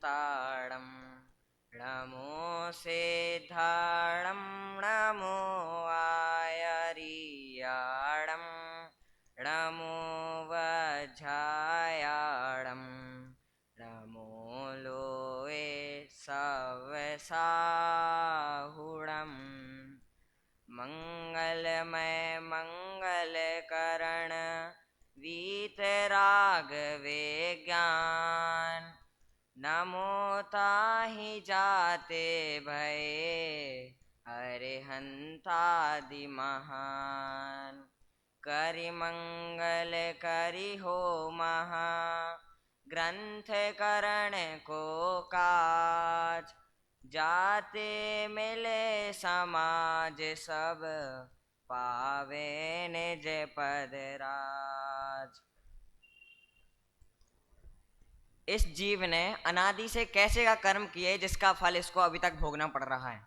ताड़म नमो सिद्धाणं नमो आयरियाणं नमो वज्रायाणं नमो लोए सवसाहुणं मंगलमय मंगलकरण वीतराग विज्ञान नमो ताहि जाते भये अरिहंतादि महान करि मंगल करि हो महा ग्रंथ करण को काज जाते मिले समाज सब पावे निज पद राज। इस जीव ने अनादि से कैसे का कर्म किए जिसका फल इसको अभी तक भोगना पड़ रहा है।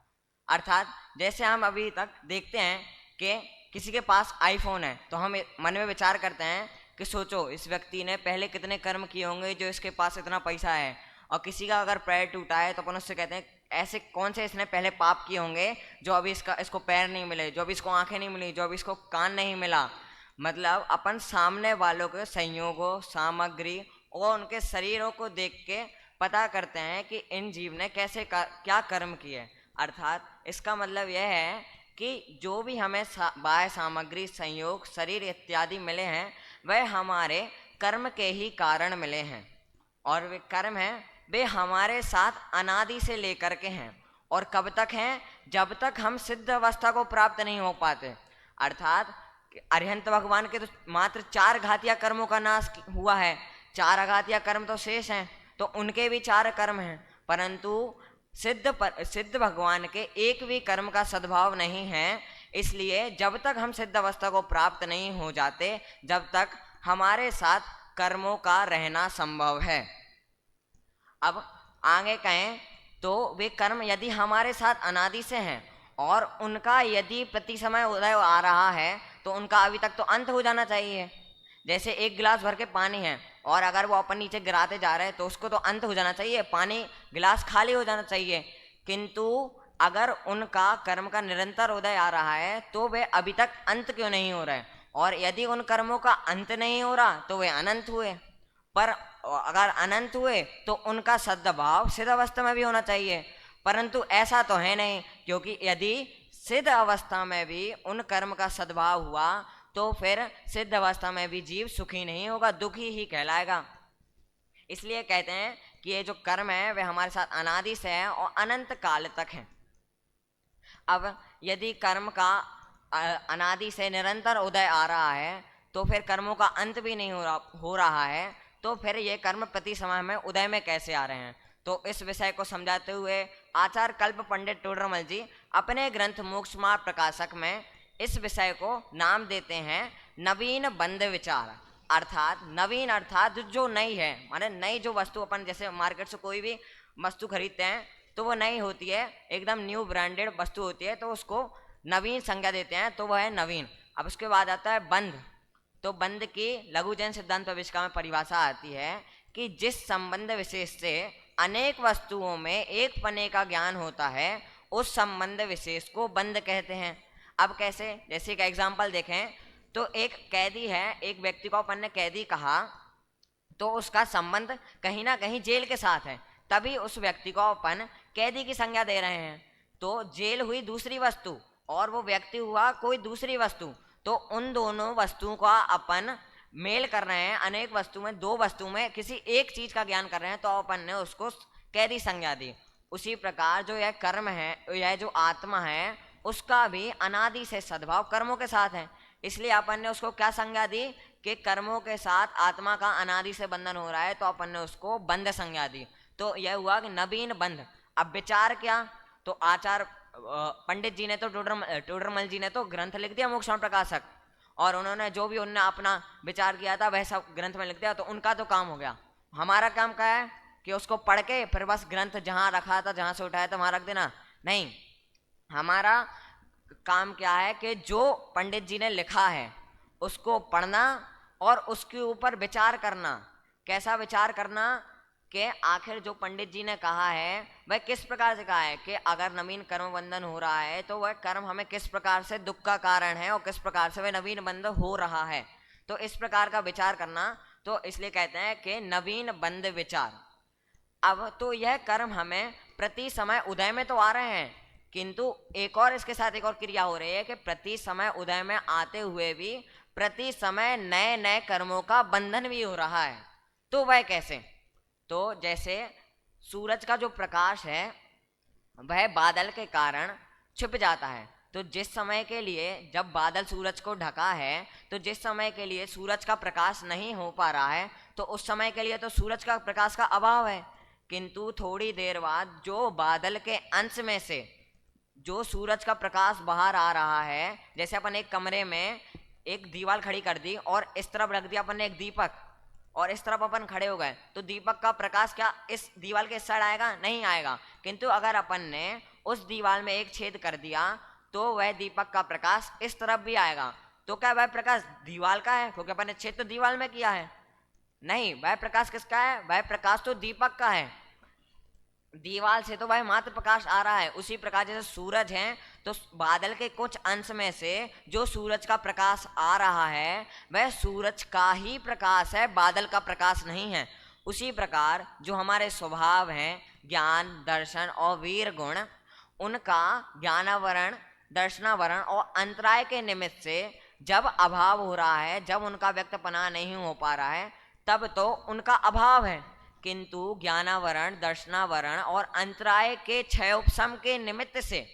अर्थात जैसे हम अभी तक देखते हैं कि किसी के पास आईफोन है तो हम मन में विचार करते हैं कि सोचो इस व्यक्ति ने पहले कितने कर्म किए होंगे जो इसके पास इतना पैसा है। और किसी का अगर पैर टूटा है तो अपन उससे कहते हैं ऐसे कौन से इसने पहले पाप किए होंगे जो अभी इसको पैर नहीं मिले, जो अभी इसको आंखें नहीं मिली, जो अभी इसको कान नहीं मिला। मतलब अपन सामने वालों के संयोगों, सामग्री और उनके शरीरों को देख के पता करते हैं कि इन जीव ने कैसे क्या कर्म किए। अर्थात इसका मतलब यह है कि जो भी हमें बाह्य सामग्री, संयोग, शरीर इत्यादि मिले हैं वह हमारे कर्म के ही कारण मिले हैं। और वे कर्म हैं वे हमारे साथ अनादि से लेकर के हैं। और कब तक हैं? जब तक हम सिद्ध अवस्था को प्राप्त नहीं हो पाते। अर्थात अरिहंत भगवान के तो मात्र 4 घातिया कर्मों का नाश हुआ है, 4 अघातिया कर्म तो शेष हैं, तो उनके भी 4 कर्म हैं। परंतु सिद्ध भगवान के एक भी कर्म का सद्भाव नहीं है। इसलिए जब तक हम सिद्ध अवस्था को प्राप्त नहीं हो जाते जब तक हमारे साथ कर्मों का रहना संभव है। अब आगे कहें तो वे कर्म यदि हमारे साथ अनादि से हैं और उनका यदि प्रति समय उदय आ रहा है तो उनका अभी तक तो अंत हो जाना चाहिए। जैसे एक गिलास भर के पानी है और अगर वो अपन नीचे गिराते जा रहे हैं तो उसको तो अंत हो जाना चाहिए, पानी गिलास खाली हो जाना चाहिए। किंतु अगर उनका कर्म का निरंतर उदय आ रहा है तो वे अभी तक अंत क्यों नहीं हो रहे? और यदि उन कर्मों का अंत नहीं हो रहा तो वे अनंत हुए। पर अगर अनंत हुए तो उनका सद्भाव सिद्ध अवस्था में भी होना चाहिए। परंतु ऐसा तो है नहीं, क्योंकि यदि सिद्ध अवस्था में भी उन कर्म का सद्भाव हुआ तो फिर सिद्ध अवस्था में भी जीव सुखी नहीं होगा, दुखी ही कहलाएगा। इसलिए कहते हैं कि ये जो कर्म है वे हमारे साथ अनादि से है और अनंत काल तक है। अब यदि कर्म का अनादि से निरंतर उदय आ रहा है तो फिर कर्मों का अंत भी नहीं हो रहा है, तो फिर ये कर्म प्रति समय में उदय में कैसे आ रहे हैं? तो इस विषय को समझाते हुए आचार्य कल्प पंडित टोडरमल जी अपने ग्रंथ मोक्ष मार्ग प्रकाशक में इस विषय को नाम देते हैं नवीन बंध विचार। अर्थात नवीन अर्थात जो नई है, माने नई जो वस्तु अपन जैसे मार्केट से कोई भी वस्तु खरीदते हैं तो वो नई होती है, एकदम न्यू ब्रांडेड वस्तु होती है, तो उसको नवीन संज्ञा देते हैं, तो वह है नवीन। अब उसके बाद आता है बंध। तो बंध की लघु जैन सिद्धांत प्रविष्का में परिभाषा आती है कि जिस संबंध विशेष से अनेक वस्तुओं में एक पने का ज्ञान होता है उस संबंध विशेष को बंध कहते हैं। अब कैसे? जैसे एक एग्जाम्पल देखें तो एक कैदी है, एक व्यक्ति को अपन ने कैदी कहा तो उसका संबंध कहीं ना कहीं जेल के साथ है, तभी उस व्यक्ति को अपन कैदी की संज्ञा दे रहे हैं। तो जेल हुई दूसरी वस्तु और वो व्यक्ति हुआ कोई दूसरी वस्तु, तो उन दोनों वस्तुओं का अपन मेल कर रहे हैं। अनेक वस्तु में, 2 वस्तु में किसी एक चीज का ज्ञान कर रहे हैं तो अपन ने उसको कैदी संज्ञा दी। उसी प्रकार जो यह कर्म है, यह जो आत्मा है, उसका भी अनादि से सद्भाव कर्मों के साथ है। इसलिए अपन ने उसको क्या संज्ञा दी कि कर्मों के साथ आत्मा का अनादि से बंधन हो रहा है, तो अपन ने उसको बंध संज्ञा दी। तो यह हुआ कि नवीन बंध। अब विचार क्या? तो आचार्य पंडित जी ने तो टोडरमल जी ने तो ग्रंथ लिख दिया मोक्ष प्रकाशक, और उन्होंने जो भी उन्होंने अपना विचार किया था वह सब ग्रंथ में लिख दिया, तो उनका तो काम हो गया। हमारा काम क्या है कि उसको पढ़ के फिर बस ग्रंथ जहां रखा था, जहां से उठाया था वहां रख देना? नहीं, हमारा काम क्या है कि जो पंडित जी ने लिखा है उसको पढ़ना और उसके ऊपर विचार करना। कैसा विचार करना? कि आखिर जो पंडित जी ने कहा है वह किस प्रकार से कहा है कि अगर नवीन कर्म बंधन हो रहा है तो वह कर्म हमें किस प्रकार से दुख का कारण है और किस प्रकार से वह नवीन बंधन हो रहा है। तो इस प्रकार का विचार करना, तो इसलिए कहते हैं कि नवीन बंध विचार। अब तो यह कर्म हमें प्रति समय उदय में तो आ रहे हैं, किंतु एक और इसके साथ एक और क्रिया हो रही है कि प्रति समय उदय में आते हुए भी प्रति समय नए नए कर्मों का बंधन भी हो रहा है। तो वह कैसे? तो जैसे सूरज का जो प्रकाश है वह बादल के कारण छिप जाता है, तो जिस समय के लिए जब बादल सूरज को ढका है, तो जिस समय के लिए सूरज का प्रकाश नहीं हो पा रहा है, तो उस समय के लिए तो सूरज का प्रकाश का अभाव है। किंतु थोड़ी देर बाद जो बादल के अंश में से जो सूरज का प्रकाश बाहर आ रहा है, जैसे अपन एक कमरे में एक दीवार खड़ी कर दी और इस तरफ रख दिया अपन ने एक दीपक, और इस तरफ अपन खड़े हो गए, तो दीपक का प्रकाश क्या इस दीवार के इस साइड आएगा? नहीं आएगा। किंतु अगर अपन ने उस दीवार में एक छेद कर दिया तो वह दीपक का प्रकाश इस तरफ भी आएगा। तो क्या वह प्रकाश दीवार का है? क्योंकि अपन ने छेद तो दीवार में किया है। नहीं, वह प्रकाश किसका है? वह प्रकाश तो दीपक का है। दीवार से तो वह मात्र प्रकाश आ रहा है। उसी प्रकार जैसे सूरज है, तो बादल के कुछ अंश में से जो सूरज का प्रकाश आ रहा है वह सूरज का ही प्रकाश है, बादल का प्रकाश नहीं है। उसी प्रकार जो हमारे स्वभाव हैं ज्ञान, दर्शन और वीर गुण, उनका ज्ञानावरण, दर्शनावरण और अंतराय के निमित्त से जब अभाव हो रहा है, जब उनका व्यक्तपना नहीं हो पा रहा है, तब तो उनका अभाव है। किंतु ज्ञानावरण, दर्शनावरण और अंतराय के क्षयोपशम के निमित्त से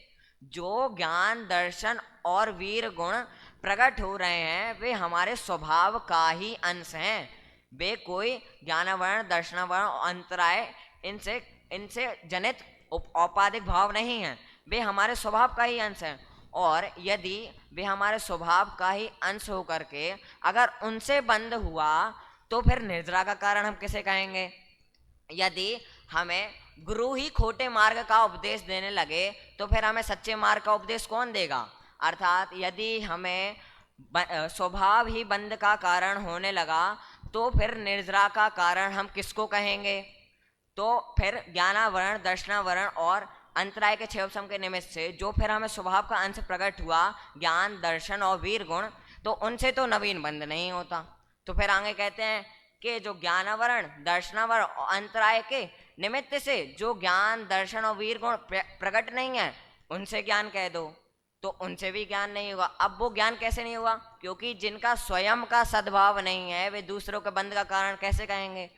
जो ज्ञान, दर्शन और वीर गुण प्रकट हो रहे हैं वे हमारे स्वभाव का ही अंश हैं। वे कोई ज्ञानावरण, दर्शनावरण और अंतराय इनसे जनित औपाधिक भाव नहीं हैं, वे हमारे स्वभाव का ही अंश हैं। और यदि वे हमारे स्वभाव का ही अंश होकर के अगर उनसे बंद हुआ तो फिर निद्रा का कारण हम किसे कहेंगे? यदि हमें गुरु ही खोटे मार्ग का उपदेश देने लगे तो फिर हमें सच्चे मार्ग का उपदेश कौन देगा? अर्थात यदि हमें स्वभाव ही बंध का कारण होने लगा तो फिर निर्जरा का कारण हम किसको कहेंगे? तो फिर ज्ञानावरण, दर्शनावरण और अंतराय के क्षयोपशम के निमित्त से जो फिर हमें स्वभाव का अंश प्रकट हुआ, ज्ञान, दर्शन और वीर गुण, तो उनसे तो नवीन बंध नहीं होता। तो फिर आगे कहते हैं कि जो ज्ञानावरण, दर्शनावरण और अंतराय के निमित्त से जो ज्ञान, दर्शन और वीर गुण प्रकट नहीं है उनसे ज्ञान कह दो, तो उनसे भी ज्ञान नहीं होगा। अब वो ज्ञान कैसे नहीं हुआ? क्योंकि जिनका स्वयं का सद्भाव नहीं है वे दूसरों के बंध का कारण कैसे कहेंगे?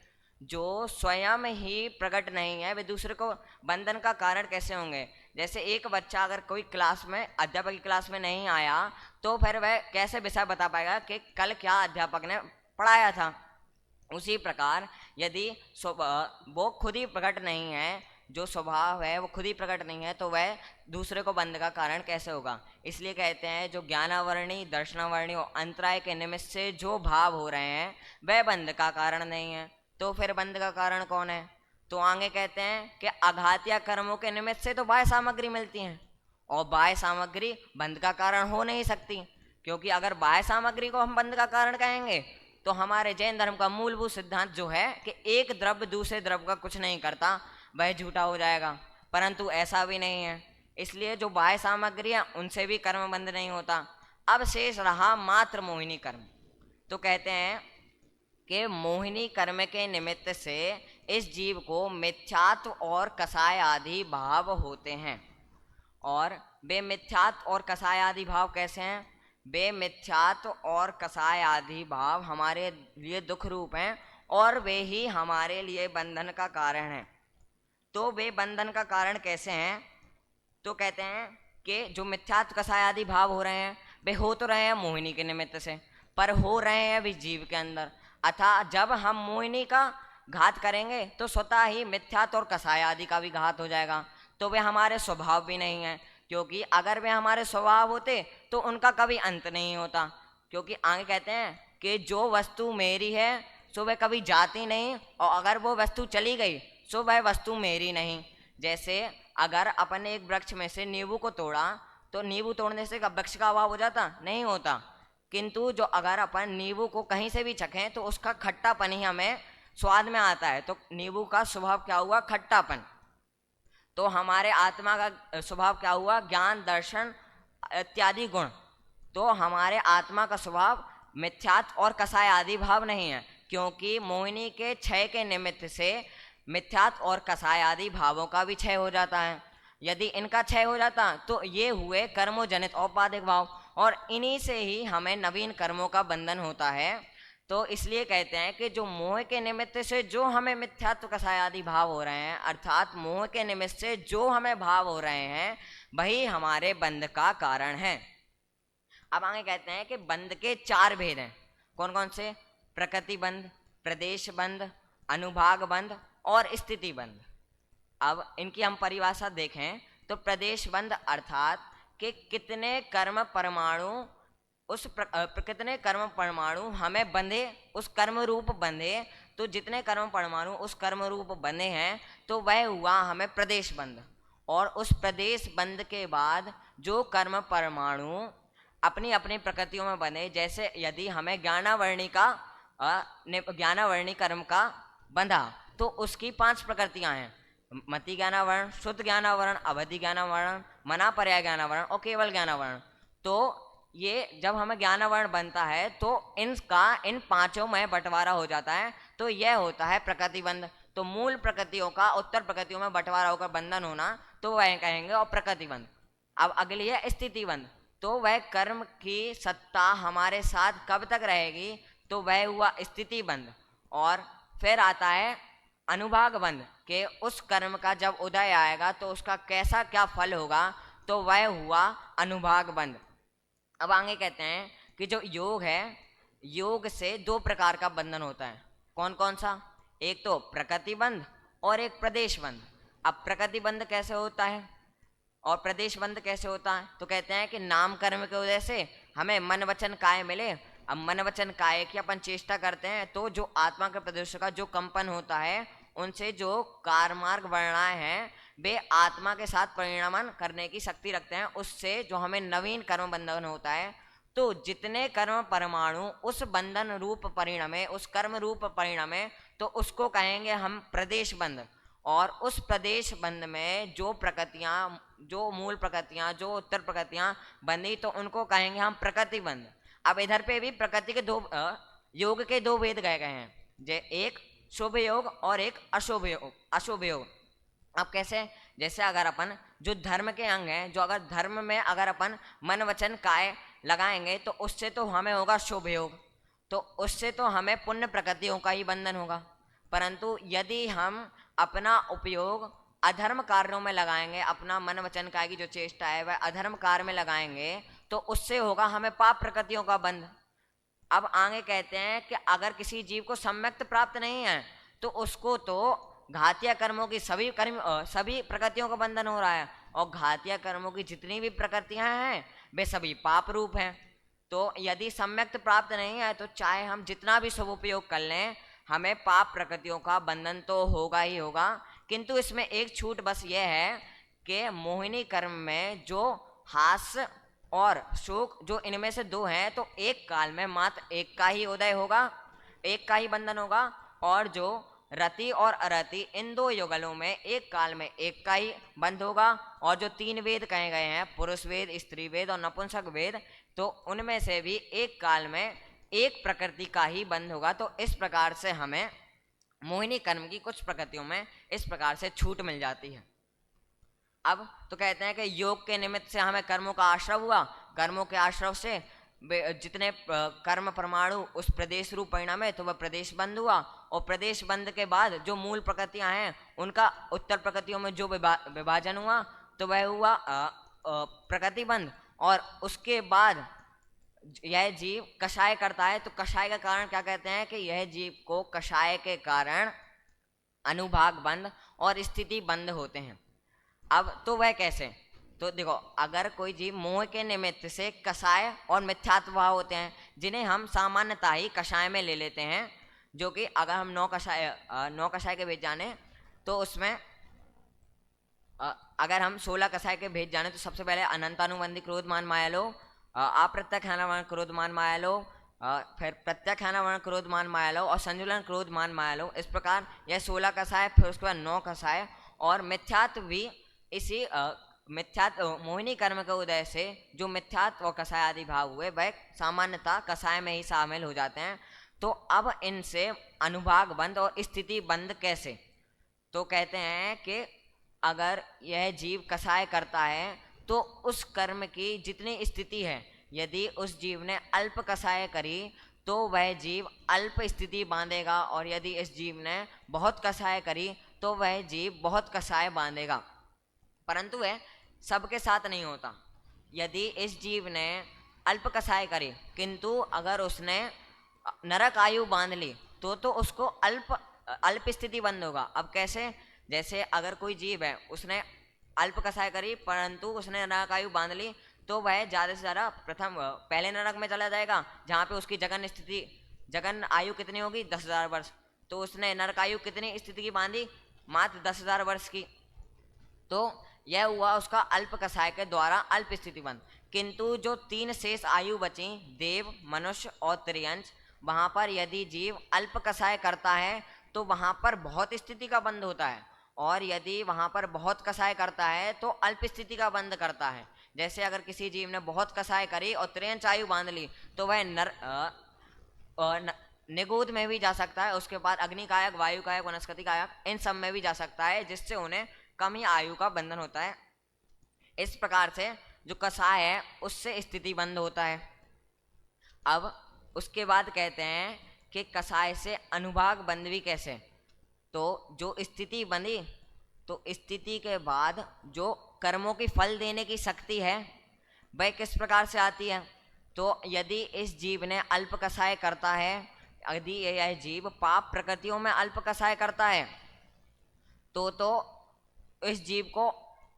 जो स्वयं ही प्रकट नहीं है वे दूसरे को बंधन का कारण कैसे होंगे? जैसे एक बच्चा अगर कोई क्लास में, अध्यापक की क्लास में नहीं आया तो फिर वह कैसे विषय बता पाएगा कि कल क्या अध्यापक ने पढ़ाया था? उसी प्रकार यदि वो खुद ही प्रकट नहीं है, जो स्वभाव है वो खुद ही प्रकट नहीं है, तो वह दूसरे को बंध का कारण कैसे होगा? इसलिए कहते हैं जो ज्ञानावरणी, दर्शनावरणी और अंतराय के निमित्त से जो भाव हो रहे हैं वह बंध का कारण नहीं है। तो फिर बंध का कारण कौन है? तो आगे कहते हैं कि अघातिया कर्मों के निमित्त से तो बाह्य सामग्री मिलती है, और बाह्य सामग्री बंध का कारण हो नहीं सकती, क्योंकि अगर बाह्य सामग्री को हम बंध का कारण कहेंगे तो हमारे जैन धर्म का मूलभूत सिद्धांत जो है कि एक द्रव्य दूसरे द्रव्य का कुछ नहीं करता, वह झूठा हो जाएगा। परंतु ऐसा भी नहीं है, इसलिए जो बाह्य सामग्री है उनसे भी कर्म बंध नहीं होता। अब शेष रहा मात्र मोहिनी कर्म। तो कहते हैं कि मोहिनी कर्म के निमित्त से इस जीव को मिथ्यात्व और कसाय आदि भाव होते हैं। और वे मिथ्यात्व और कसाय आदि भाव कैसे हैं? वे मिथ्यात्व और कसाय आदि भाव हमारे लिए दुख रूप हैं और वे ही हमारे लिए बंधन का कारण हैं। तो वे बंधन का कारण कैसे हैं? तो कहते हैं कि जो मिथ्यात्व कसाय आदि भाव हो रहे हैं वे हो तो रहे हैं मोहिनी के निमित्त से, पर हो रहे हैं भी जीव के अंदर। अतः जब हम मोहिनी का घात करेंगे तो स्वतः ही मिथ्यात्व और कसाय आदि का भी घात हो जाएगा। तो वे हमारे स्वभाव भी नहीं है, क्योंकि अगर वे हमारे स्वभाव होते तो उनका कभी अंत नहीं होता। क्योंकि आगे कहते हैं कि जो वस्तु मेरी है सो वह कभी जाती नहीं, और अगर वो वस्तु चली गई सो वह वस्तु मेरी नहीं। जैसे अगर अपन ने एक वृक्ष में से नींबू को तोड़ा तो नींबू तोड़ने से वृक्ष का अभाव हो जाता? नहीं होता। किंतु जो अगर अपन नींबू को कहीं से भी चखें तो उसका खट्टापन ही हमें स्वाद में आता है, तो नींबू का स्वभाव क्या हुआ, खट्टापन। तो हमारे आत्मा का स्वभाव क्या हुआ, ज्ञान, दर्शन इत्यादि गुण। तो हमारे आत्मा का स्वभाव मिथ्यात्व और कसाय आदि भाव नहीं है, क्योंकि मोहिनी के क्षय के निमित्त से मिथ्यात्व और कसाय आदि भावों का भी क्षय हो जाता है। यदि इनका क्षय हो जाता तो ये हुए कर्मोजनित औपाधिक भाव, और इन्हीं से ही हमें नवीन कर्मों का बंधन होता है। तो इसलिए कहते हैं कि जो मोह के निमित्त से जो हमें मिथ्यात्व कसाय आदि भाव हो रहे हैं, अर्थात मोह के निमित्त से जो हमें भाव हो रहे हैं, वही हमारे बंध का कारण है। अब आगे कहते हैं कि बंध के 4 भेद हैं। कौन कौन से, प्रकृति बंध, प्रदेश बंध, अनुभाग बंध और स्थिति बंध। अब इनकी हम परिभाषा देखें तो प्रदेश बंध अर्थात कि कितने कर्म परमाणु कितने कर्म परमाणु हमें बंधे, उस कर्म रूप बंधे। तो जितने कर्म परमाणु उस कर्म रूप बंधे हैं तो वह हुआ हमें प्रदेश बंध। और उस प्रदेश बंध के बाद जो कर्म परमाणु अपनी अपनी प्रकृतियों में बने, जैसे यदि हमें ज्ञानावर्णी कर्म का बंधा तो उसकी 5 प्रकृतियां हैं, मति ज्ञानावरण, शुद्ध ज्ञानावरण, अवधि ज्ञानावरण, मना पर्याय ज्ञानावरण और केवल ज्ञानावरण। तो ये जब हमें ज्ञानावरण बनता है तो इनका इन 5 में बंटवारा हो जाता है, तो यह होता है प्रकृति बंध। तो मूल प्रकृतियों का उत्तर प्रकृतियों में बंटवारा होकर बंधन होना, तो वह कहेंगे और प्रकृति बंध। अब अगली है स्थिति बंध। तो वह कर्म की सत्ता हमारे साथ कब तक रहेगी, तो वह हुआ स्थिति बंध। और फिर आता है अनुभाग बंध के उस कर्म का जब उदय आएगा तो उसका कैसा क्या फल होगा, तो वह हुआ अनुभाग बंध। अब आगे कहते हैं कि जो योग है, योग से 2 प्रकार का बंधन होता है। कौन कौन सा, एक तो प्रकृति बंध और एक प्रदेश बंध। अब प्रकृति बंध कैसे होता है और प्रदेश बंध कैसे होता है, तो कहते हैं कि नाम कर्म के वजह से हमें मन वचन काय मिले। अब मन वचन काय की अपन चेष्टा करते हैं, तो जो आत्मा के प्रदेश का जो कंपन होता है, उनसे जो कारमार्ग वर्णाएं हैं वे आत्मा के साथ परिणमन करने की शक्ति रखते हैं, उससे जो हमें नवीन कर्म बंधन होता है। तो जितने कर्म परमाणु उस बंधन रूप परिणमे, उस कर्म रूप परिणमे, तो उसको कहेंगे हम प्रदेश बंध। और उस प्रदेश बंध में जो प्रकृतियां, जो मूल प्रकृतियां, जो उत्तर प्रकृतियां बंधी, तो उनको कहेंगे हम प्रकृति बंध। अब इधर पे भी प्रकृति के योग के 2 भेद गए हैं, एक शुभ योग और एक अशुभ योग। अब कैसे, जैसे अगर अपन जो धर्म के अंग हैं, जो अगर धर्म में अगर अपन मन वचन काय लगाएंगे तो उससे तो हमें होगा शुभ योग, तो उससे तो हमें पुण्य प्रकृतियों का ही बंधन होगा। परंतु यदि हम अपना उपयोग अधर्म कार्यों में लगाएंगे, अपना मन वचन काय की जो चेष्टा है वह अधर्म कार्य में लगाएंगे, तो उससे होगा हमें पाप प्रकृतियों का बंध। अब आगे कहते हैं कि अगर किसी जीव को सम्यक्त प्राप्त नहीं है तो उसको तो घातिया कर्मों की सभी प्रकृतियों का बंधन हो रहा है, और घातिया कर्मों की जितनी भी प्रकृतियां हैं वे सभी पाप रूप हैं। तो यदि सम्यक्त प्राप्त नहीं है तो चाहे हम जितना भी शुभ उपयोग कर लें, हमें पाप प्रकृतियों का बंधन तो होगा ही होगा। किंतु इसमें एक छूट बस यह है कि मोहिनी कर्म में जो हास्य और शोक, जो इनमें से 2 हैं, तो एक काल में मात्र एक का ही उदय होगा, एक का ही बंधन होगा। और जो रति और अरति, इन 2 युगलों में एक काल में एक का ही बंध होगा। और जो 3 वेद कहे गए हैं, पुरुष वेद, स्त्री वेद और नपुंसक वेद, तो उनमें से भी एक काल में एक प्रकृति का ही बंध होगा। तो इस प्रकार से हमें मोहिनी कर्म की कुछ प्रकृतियों में इस प्रकार से छूट मिल जाती है। अब तो कहते हैं कि योग के निमित्त से हमें कर्मों का आश्रव हुआ, कर्मों के आश्रव से जितने कर्म परमाणु उस प्रदेश रूप परिणाम है तो वह प्रदेश बंध हुआ। और प्रदेश बंध के बाद जो मूल प्रकृतियां हैं उनका उत्तर प्रकृतियों में जो विभाजन हुआ तो वह हुआ प्रकृति बंध। और उसके बाद यह जीव कषाय करता है, तो कषाय का कारण क्या कहते हैं कि यह जीव को कषाय के कारण अनुभाग बंध और स्थिति बंध होते हैं। अब तो वह कैसे, तो देखो, अगर कोई जीव मोह के निमित्त से कषाय और मिथ्यात्व भाव होते हैं, जिन्हें हम सामान्यतः ही कषाय में ले लेते हैं, जो कि अगर हम 9 कषाय के भेद जाने तो उसमें अगर हम 16 कषाय के भेद जाने तो सबसे पहले अनंतानुबंधी क्रोध मान माया लो, अप्रत्यक्ष क्रोध मान माया लो, फिर प्रत्याख्यान वर्ण क्रोध मान माया लो और संजुलन क्रोध मान माया लो। इस प्रकार यह 16 कसाय, फिर उसके बाद 9 कसाय और मिथ्यात्व भी इसी मिथ्यात्व मोहिनी कर्म के उदय से जो मिथ्यात्व और कसाय आदि भाव हुए वह सामान्यतः कसाय में ही शामिल हो जाते हैं। तो अब इनसे अनुभाग बंद और स्थिति बंद कैसे? तो कहते हैं कि अगर यह जीव कसाय करता है तो उस कर्म की जितनी स्थिति है, यदि उस जीव ने अल्प कसाय करी तो वह जीव अल्प स्थिति बांधेगा, और यदि इस जीव ने बहुत कसाय करी तो वह जीव बहुत कसाय बांधेगा। परंतु वह सबके साथ नहीं होता। यदि इस जीव ने अल्प कसाय करी किंतु अगर उसने नरक आयु बांध ली तो उसको अल्प स्थिति बंद होगा। अब कैसे? जैसे अगर कोई जीव है, उसने अल्प कसाय करी परंतु उसने नरक आयु बांध ली, तो वह ज़्यादा से ज़्यादा पहले नरक में चला जाएगा जहाँ पे उसकी जगन आयु कितनी होगी? 10,000 वर्ष। तो उसने नरक आयु कितनी स्थिति की बांधी? मात्र 10,000 वर्ष की। तो यह हुआ उसका अल्प कसाय के द्वारा अल्प स्थिति बंद। किंतु जो 3 शेष आयु बची, देव, मनुष्य और त्रियंश, वहाँ पर यदि जीव अल्प कसाय करता है तो वहाँ पर बहुत स्थिति का बंद होता है, और यदि वहाँ पर बहुत कसाय करता है तो अल्प स्थिति का बंद करता है। जैसे अगर किसी जीव ने बहुत कसाय करी और त्रियंश आयु बांध ली तो वह निगूध में भी जा सकता है, उसके बाद अग्नि कायक, वायु कायक, वनस्पति कायक, इन सब में भी जा सकता है, जिससे उन्हें कम ही आयु का बंधन होता है। इस प्रकार से जो कसाय है उससे स्थिति बंद होता है। अब उसके बाद कहते हैं कि कसाय से अनुभाग बंद भी कैसे? तो जो स्थिति बंधी, तो स्थिति के बाद जो कर्मों की फल देने की शक्ति है वह किस प्रकार से आती है? तो यदि इस जीव ने अल्प कसाय करता है, यदि यह जीव पाप प्रकृतियों में अल्प कसाय करता है तो इस जीव को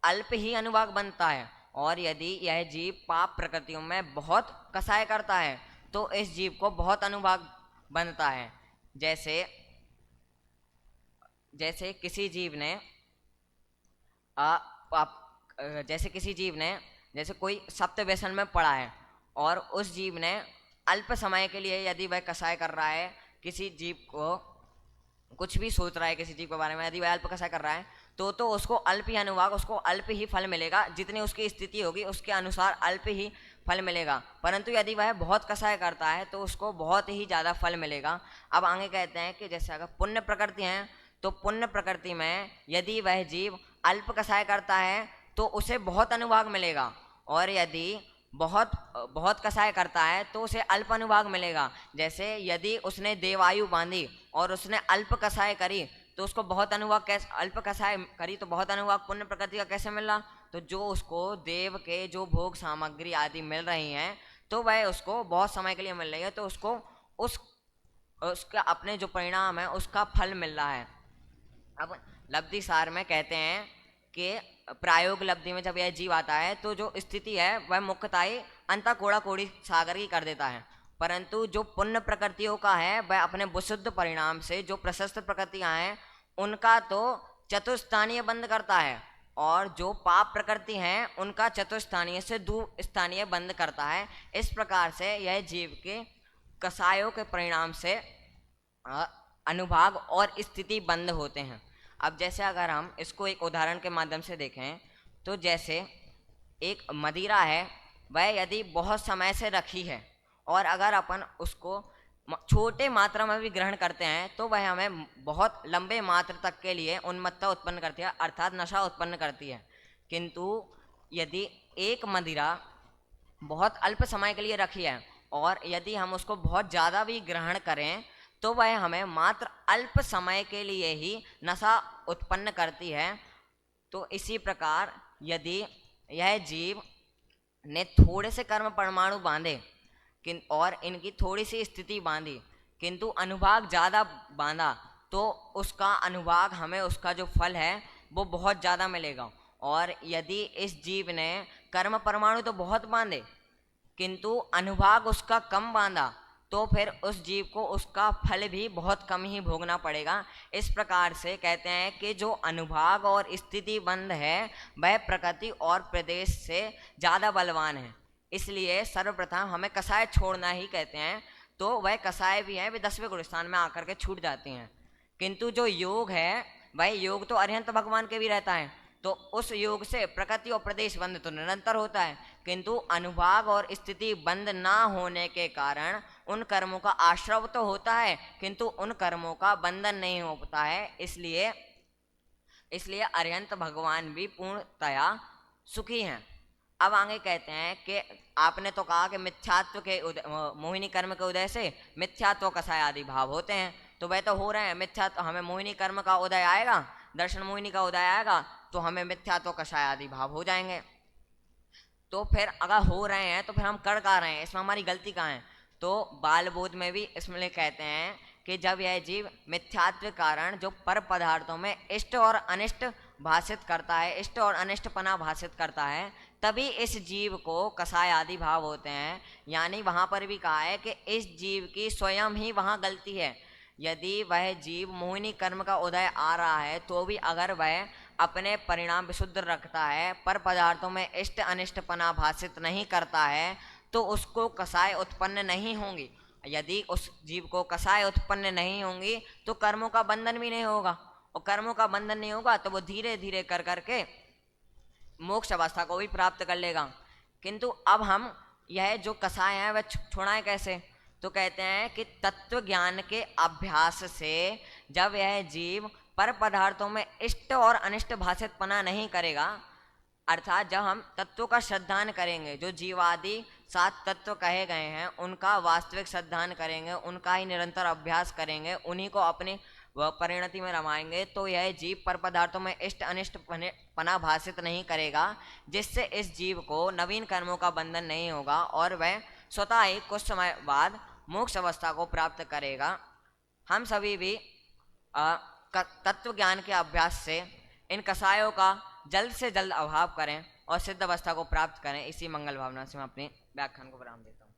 अल्प ही अनुभाग बनता है, और यदि यह जीव पाप प्रकृतियों में बहुत कसाय करता है तो इस जीव को बहुत अनुभाग बनता है। जैसे किसी जीव ने जैसे कोई सप्त व्यसन में पड़ा है और उस जीव ने अल्प समय के लिए यदि वह कसाय कर रहा है, किसी जीव को कुछ भी सोच रहा है किसी जीव के बारे में, यदि वह अल्प कसाय कर रहा है तो उसको अल्प ही अनुभाग, उसको अल्प ही फल मिलेगा, जितनी उसकी स्थिति होगी उसके अनुसार अल्प ही फल मिलेगा। परंतु यदि वह बहुत कसाय करता है तो उसको बहुत ही ज़्यादा फल मिलेगा। अब आगे कहते हैं कि जैसे अगर पुण्य प्रकृति है तो पुण्य प्रकृति में यदि वह जीव अल्प कसाय करता है तो उसे बहुत अनुभाग मिलेगा, और यदि बहुत कसाय करता है तो उसे अल्प अनुभाग मिलेगा। जैसे यदि उसने देवायु बांधी और उसने अल्प कसाय करी तो उसको बहुत अनुभाग कैसे? अल्प कसाय करी तो बहुत अनुभाग पुण्य प्रकृति का कैसे मिला? तो जो उसको देव के जो भोग सामग्री आदि मिल रही हैं तो वह उसको बहुत समय के लिए मिल रही है, तो उसको उसका अपने जो परिणाम है उसका फल मिल रहा है। अब लब्धि सार में कहते हैं कि प्रायोग लब्धि में जब यह जीव आता है तो जो स्थिति है वह मुख्यतः अंत कोड़ा कोड़ी सागर की कर देता है, परंतु जो पुण्य प्रकृतियों का है वह अपने विशुद्ध परिणाम से जो प्रशस्त प्रकृतियां हैं उनका तो चतुस्थानीय बंद करता है, और जो पाप प्रकृति हैं उनका चतुस्थानीय से द्विस्थानीय बंद करता है। इस प्रकार से यह जीव के कसायों के परिणाम से अनुभाग और स्थिति बंद होते हैं। अब जैसे अगर हम इसको एक उदाहरण के माध्यम से देखें तो जैसे एक मदिरा है, वह यदि बहुत समय से रखी है और अगर अपन उसको छोटे मात्रा में भी ग्रहण करते हैं तो वह हमें बहुत लंबे मात्रा तक के लिए उन्मत्तता उत्पन्न करती है, अर्थात नशा उत्पन्न करती है। किंतु यदि एक मदिरा बहुत अल्प समय के लिए रखी है और यदि हम उसको बहुत ज़्यादा भी ग्रहण करें तो वह हमें मात्र अल्प समय के लिए ही नशा उत्पन्न करती है। तो इसी प्रकार यदि यह जीव ने थोड़े से कर्म परमाणु बांधे और इनकी थोड़ी सी स्थिति बांधी किंतु अनुभाग ज़्यादा बांधा तो उसका अनुभाग हमें उसका जो फल है वो बहुत ज़्यादा मिलेगा। और यदि इस जीव ने कर्म परमाणु तो बहुत बांधे किंतु अनुभाग उसका कम बांधा तो फिर उस जीव को उसका फल भी बहुत कम ही भोगना पड़ेगा। इस प्रकार से कहते हैं कि जो अनुभाग और स्थिति बंध है वह प्रकृति और प्रदेश से ज़्यादा बलवान है, इसलिए सर्वप्रथम हमें कसाय छोड़ना ही कहते हैं। तो वह कसाय भी हैं, वे 10वें गुण स्थान में आकर के छूट जाती हैं। किंतु जो योग है, वह योग तो अरिहंत भगवान के भी रहता है, तो उस योग से प्रकृति और प्रदेश बंध तो निरंतर होता है, किंतु अनुभाग और स्थिति बंद ना होने के कारण उन कर्मों का आश्रव तो होता है, किंतु उन कर्मों का बंधन नहीं होता है। इसलिए अरिहंत भगवान भी पूर्णतया सुखी हैं। अब आगे कहते हैं कि आपने तो कहा कि मिथ्यात्व के मोहिनी कर्म के उदय से मिथ्यात्व कसाय आदि भाव होते हैं, तो वह तो हो रहे हैं। मिथ्यात्व हमें मोहिनी कर्म का उदय आएगा, दर्शन मोहिनी का उदय आएगा, तो हमें मिथ्यात्व कसाय आदि भाव हो जाएंगे। तो फिर अगर हो रहे हैं तो फिर हम कर का रहे हैं, इसमें हमारी गलती कहाँ है? तो बाल बोध में भी इसमें कहते हैं कि जब यह जीव मिथ्यात्व कारण जो पर पदार्थों में इष्ट और अनिष्ट भाषित करता है, इष्ट और अनिष्टपना भाषित करता है, तभी इस जीव को कसाय आदि भाव होते हैं। यानी वहाँ पर भी कहा है कि इस जीव की स्वयं ही वहाँ गलती है। यदि वह जीव मोहिनी कर्म का उदय आ रहा है तो भी अगर वह अपने परिणाम विशुद्ध रखता है, पर पदार्थों में इष्ट अनिष्टपना भाषित नहीं करता है, तो उसको कसाय उत्पन्न नहीं होंगी। यदि उस जीव को कसाय उत्पन्न नहीं होंगी तो कर्मों का बंधन भी नहीं होगा, और कर्मों का बंधन नहीं होगा तो वो धीरे धीरे कर करके मोक्ष अवस्था को भी प्राप्त कर लेगा। किंतु अब हम यह जो कसाय हैं वह छोड़ाएं कैसे? तो कहते हैं कि तत्व ज्ञान के अभ्यास से जब यह जीव पर पदार्थों में इष्ट और अनिष्ट भाषितपना नहीं करेगा, अर्थात जब हम तत्वों का श्रद्धान करेंगे, जो जीवादि 7 तत्व कहे गए हैं उनका वास्तविक श्रद्धान करेंगे, उनका ही निरंतर अभ्यास करेंगे, उन्हीं को अपनी वह परिणति में रमाएंगे, तो यह जीव पर पदार्थों में इष्ट अनिष्ट पना भाषित नहीं करेगा, जिससे इस जीव को नवीन कर्मों का बंधन नहीं होगा और वह स्वतः ही कुछ समय बाद मोक्ष अवस्था को प्राप्त करेगा। हम सभी भी तत्व ज्ञान के अभ्यास से इन कसायों का जल्द से जल्द अभाव करें और सिद्ध अवस्था को प्राप्त करें। इसी मंगल भावना से मैं अपने व्याख्यान को विराम देता हूँ।